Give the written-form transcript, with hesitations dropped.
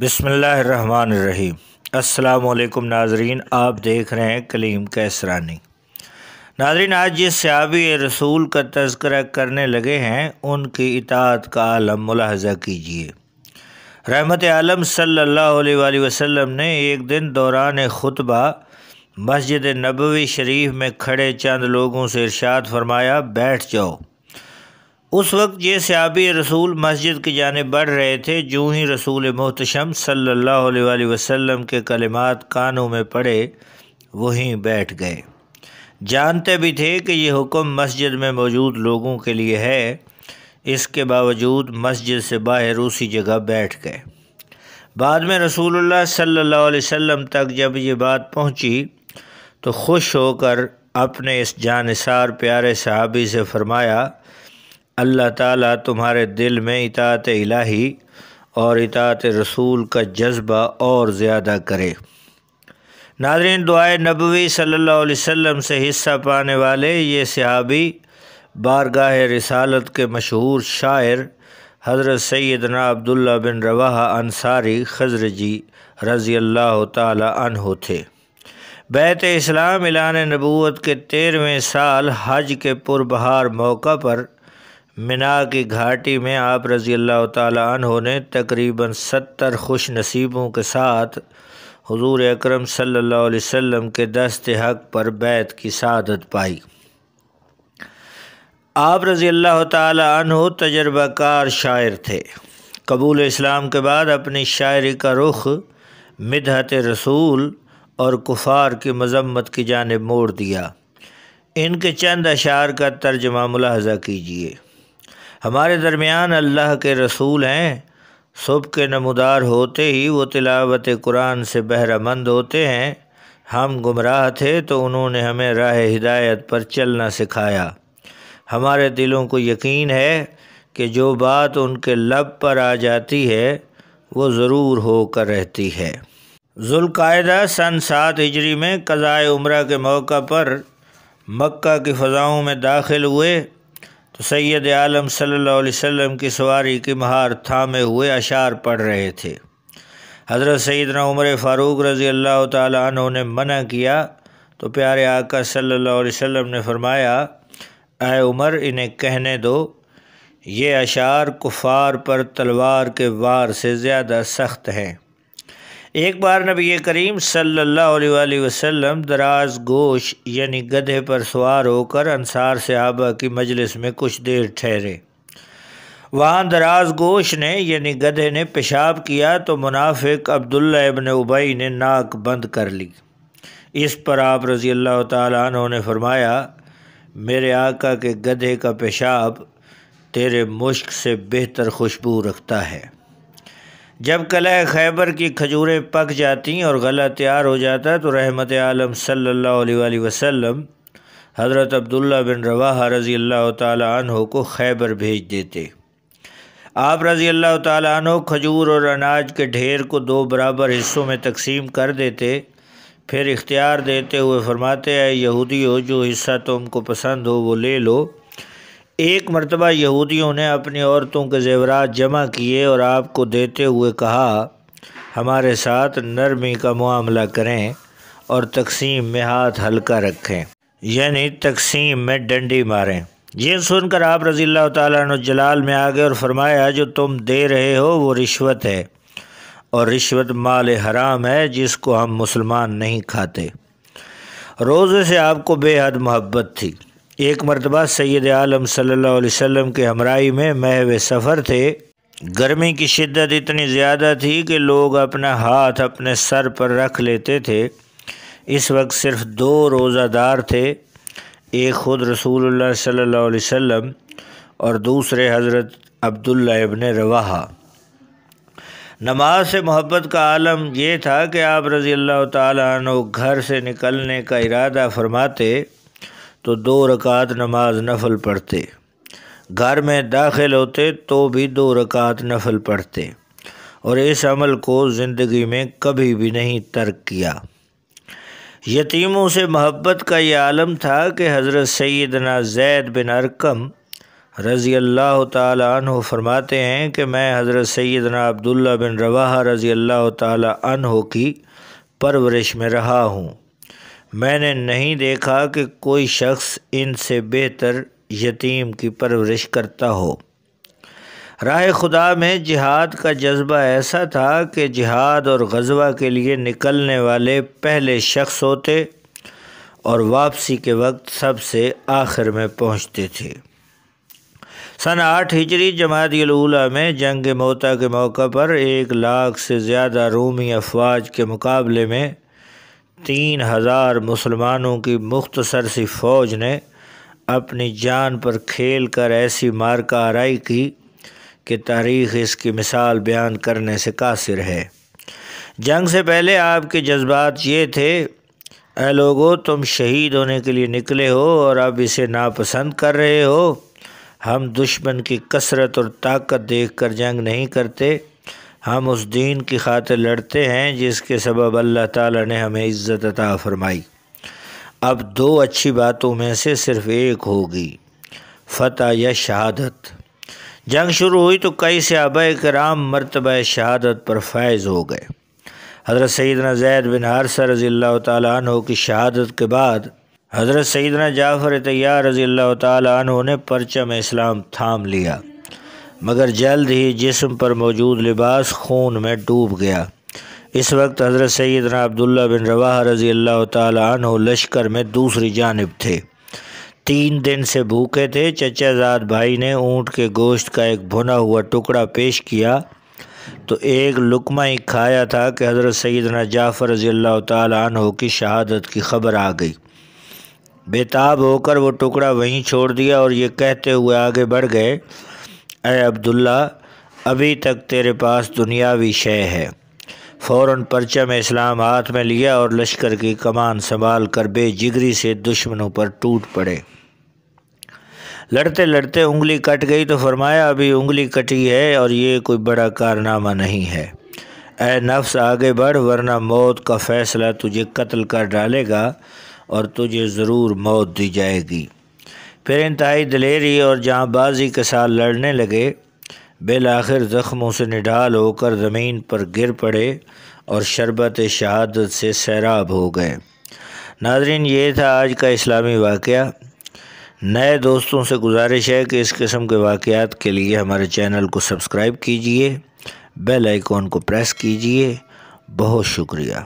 بسم اللہ الرحمن الرحیم۔ السلام علیکم ناظرین، آپ دیکھ رہے ہیں کلیم کیسرانی۔ ناظرین، آج جس صحابی رسول کا تذکرہ کرنے لگے ہیں ان کی اطاعت کا عالم ملاحظہ کیجیے۔ رحمت عالم صلی اللہ علیہ وآلہ وسلم نے ایک دن دوران خطبہ مسجد نبوی شریف میں کھڑے چند لوگوں سے ارشاد فرمایا، بیٹھ جاؤ۔ اس وقت یہ صحابی رسول مسجد کی جانب بڑھ رہے تھے، جو ہی رسول محتشم صلی اللہ علیہ وآلہ وسلم کے کلمات کانوں میں پڑے وہیں بیٹھ گئے۔ جانتے بھی تھے کہ یہ حکم مسجد میں موجود لوگوں کے لیے ہے، اس کے باوجود مسجد سے باہر اسی جگہ بیٹھ گئے۔ بعد میں رسول اللہ صلی اللہ علیہ وسلم تک جب یہ بات پہنچی تو خوش ہو کر اپنے اس جانثار پیارے صحابی سے فرمایا، اللہ تعالیٰ تمہارے دل میں اطاعت الہی اور اطاعت رسول کا جذبہ اور زیادہ کرے۔ ناظرین، دعائے نبوی صلی اللہ علیہ وسلم سے حصہ پانے والے یہ صحابی بارگاہ رسالت کے مشہور شاعر حضرت سیدنا عبداللہ بن رواحہ انصاری خزرجی رضی اللہ تعالی عنہ تھے۔ بیعت اسلام اعلان نبوت کے 13ویں سال حج کے پربہار موقع پر منا کی گھاٹی میں آپ رضی اللہ تعالی عنہ نے تقریباً 70 خوش نصیبوں کے ساتھ حضور اکرم صلی اللہ علیہ وسلم کے دست حق پر بیعت کی سعادت پائی۔ آپ رضی اللہ تعالی عنہ تجربہ کار شاعر تھے۔ قبول اسلام کے بعد اپنی شاعری کا رخ مدحت رسول اور کفار کی مذمت کی جانب موڑ دیا۔ ان کے چند اشعار کا ترجمہ ملاحظہ کیجیے۔ ہمارے درمیان اللہ کے رسول ہیں، صبح کے نمودار ہوتے ہی وہ تلاوت قرآن سے بہرہ مند ہوتے ہیں۔ ہم گمراہ تھے تو انہوں نے ہمیں راہ ہدایت پر چلنا سکھایا۔ ہمارے دلوں کو یقین ہے کہ جو بات ان کے لب پر آ جاتی ہے وہ ضرور ہو کر رہتی ہے۔ ذوالقعدہ سن 7 ہجری میں قضائے عمرہ کے موقع پر مکہ کی فضاؤں میں داخل ہوئے تو سید عالم صلی اللہ علیہ وسلم کی سواری کی مہار تھامے ہوئے اشعار پڑھ رہے تھے۔ حضرت سیدنا عمر فاروق رضی اللہ تعالی عنہ نے منع کیا تو پیارے آقا صلی اللہ علیہ وسلم نے فرمایا، اے عمر، انہیں کہنے دو، یہ اشعار کفار پر تلوار کے وار سے زیادہ سخت ہیں۔ ایک بار نبی کریم صلی اللہ علیہ وآلہ وسلم دراز گوش یعنی گدھے پر سوار ہو کر انصار صحابہ کی مجلس میں کچھ دیر ٹھہرے۔ وہاں دراز گوش نے یعنی گدھے نے پیشاب کیا تو منافق عبداللہ ابن ابی نے ناک بند کر لی۔ اس پر آپ رضی اللہ تعالی عنہ نے فرمایا، میرے آقا کے گدھے کا پیشاب تیرے مشک سے بہتر خوشبو رکھتا ہے۔ جب قلعہ خیبر کی کھجوریں پک جاتی اور غلہ تیار ہو جاتا تو رحمت عالم صلی اللہ علیہ وآلہ وسلم حضرت عبداللہ بن رواحہ رضی اللہ تعالی عنہ کو خیبر بھیج دیتے۔ آپ رضی اللہ تعالی عنہ کھجور اور اناج کے ڈھیر کو 2 برابر حصوں میں تقسیم کر دیتے، پھر اختیار دیتے ہوئے فرماتے، اے یہودیو، جو حصہ تم کو پسند ہو وہ لے لو۔ ایک مرتبہ یہودیوں نے اپنی عورتوں کے زیورات جمع کیے اور آپ کو دیتے ہوئے کہا، ہمارے ساتھ نرمی کا معاملہ کریں اور تقسیم میں ہاتھ ہلکا رکھیں، یعنی تقسیم میں ڈنڈی ماریں۔ یہ سن کر آپ رضی اللہ تعالیٰ عنہ جلال میں آگے اور فرمایا، جو تم دے رہے ہو وہ رشوت ہے، اور رشوت مال حرام ہے جس کو ہم مسلمان نہیں کھاتے۔ روزے سے آپ کو بے حد محبت تھی۔ ایک مرتبہ سید عالم صلی اللہ علیہ وسلم کے ہمراہی میں محو سفر تھے۔ گرمی کی شدت اتنی زیادہ تھی کہ لوگ اپنا ہاتھ اپنے سر پر رکھ لیتے تھے۔ اس وقت صرف 2 روزہ دار تھے، ایک خود رسول اللہ صلی اللہ علیہ وسلم اور دوسرے حضرت عبداللہ ابن رواحہ۔ نماز سے محبت کا عالم یہ تھا کہ آپ رضی اللہ تعالی عنہ گھر سے نکلنے کا ارادہ فرماتے تو 2 رکعت نماز نفل پڑھتے، گھر میں داخل ہوتے تو بھی 2 رکعت نفل پڑھتے، اور اس عمل کو زندگی میں کبھی بھی نہیں ترک کیا۔ یتیموں سے محبت کا یہ عالم تھا کہ حضرت سیدنا زید بن ارقم رضی اللہ تعالی عنہ فرماتے ہیں کہ میں حضرت سیدنا عبداللہ بن رواحہ رضی اللہ تعالی عنہ کی پرورش میں رہا ہوں۔ میں نے نہیں دیکھا کہ کوئی شخص ان سے بہتر یتیم کی پرورش کرتا ہو۔ راہ خدا میں جہاد کا جذبہ ایسا تھا کہ جہاد اور غزوہ کے لیے نکلنے والے پہلے شخص ہوتے اور واپسی کے وقت سب سے آخر میں پہنچتے تھے۔ سن 8 ہجری جمادی الاولیٰ میں جنگ موتا کے موقع پر 1 لاکھ سے زیادہ رومی افواج کے مقابلے میں 3000 مسلمانوں کی مختصر سی فوج نے اپنی جان پر کھیل کر ایسی مارکہ آرائی کی کہ تاریخ اس کی مثال بیان کرنے سے قاصر ہے۔ جنگ سے پہلے آپ کے جذبات یہ تھے: اے لوگو، تم شہید ہونے کے لیے نکلے ہو اور اب اسے ناپسند کر رہے ہو۔ ہم دشمن کی کثرت اور طاقت دیکھ کر جنگ نہیں کرتے، ہم اس دین کی خاطر لڑتے ہیں جس کے سبب اللہ تعالیٰ نے ہمیں عزت عطا فرمائی۔ اب 2 اچھی باتوں میں سے صرف ایک ہوگی، فتح یا شہادت۔ جنگ شروع ہوئی تو کئی صحابہ کرام مرتبہ شہادت پر فائز ہو گئے۔ حضرت سیدنا زید بن حارثہ رضی اللہ تعالیٰ عنہ کی شہادت کے بعد حضرت سیدنا جعفر طیار رضی اللہ تعالیٰ عنہ نے پرچم اسلام تھام لیا، مگر جلد ہی جسم پر موجود لباس خون میں ڈوب گیا۔ اس وقت حضرت سیدنا عبداللہ بن رواحہ رضی اللہ تعالیٰ عنہ لشکر میں دوسری جانب تھے۔ 3 دن سے بھوکے تھے۔ چچا زاد بھائی نے اونٹ کے گوشت کا ایک بھنا ہوا ٹکڑا پیش کیا تو ایک لقمہ ہی کھایا تھا کہ حضرت سیدنا جعفر رضی اللہ تعالیٰ عنہ کی شہادت کی خبر آ گئی۔ بے تاب ہو کر وہ ٹکڑا وہیں چھوڑ دیا اور یہ کہتے ہوئے آگے بڑھ گئے: اے عبداللہ، ابھی تک تیرے پاس دنیاوی شے ہے۔ فوراً پرچم اسلام ہاتھ میں لیا اور لشکر کی کمان سنبھال کر بے جگری سے دشمنوں پر ٹوٹ پڑے۔ لڑتے لڑتے انگلی کٹ گئی تو فرمایا: ابھی انگلی کٹی ہے اور یہ کوئی بڑا کارنامہ نہیں ہے۔ اے نفس، آگے بڑھ، ورنہ موت کا فیصلہ تجھے قتل کر ڈالے گا اور تجھے ضرور موت دی جائے گی۔ پھر انتہائی دلیری اور جاں بازی کے ساتھ لڑنے لگے۔ بالآخر زخموں سے نڈھال ہو کر زمین پر گر پڑے اور شربت شہادت سے سیراب ہو گئے۔ ناظرین، یہ تھا آج کا اسلامی واقعہ۔ نئے دوستوں سے گزارش ہے کہ اس قسم کے واقعات کے لیے ہمارے چینل کو سبسکرائب کیجیے، بیل آئیکن کو پریس کیجیے۔ بہت شکریہ۔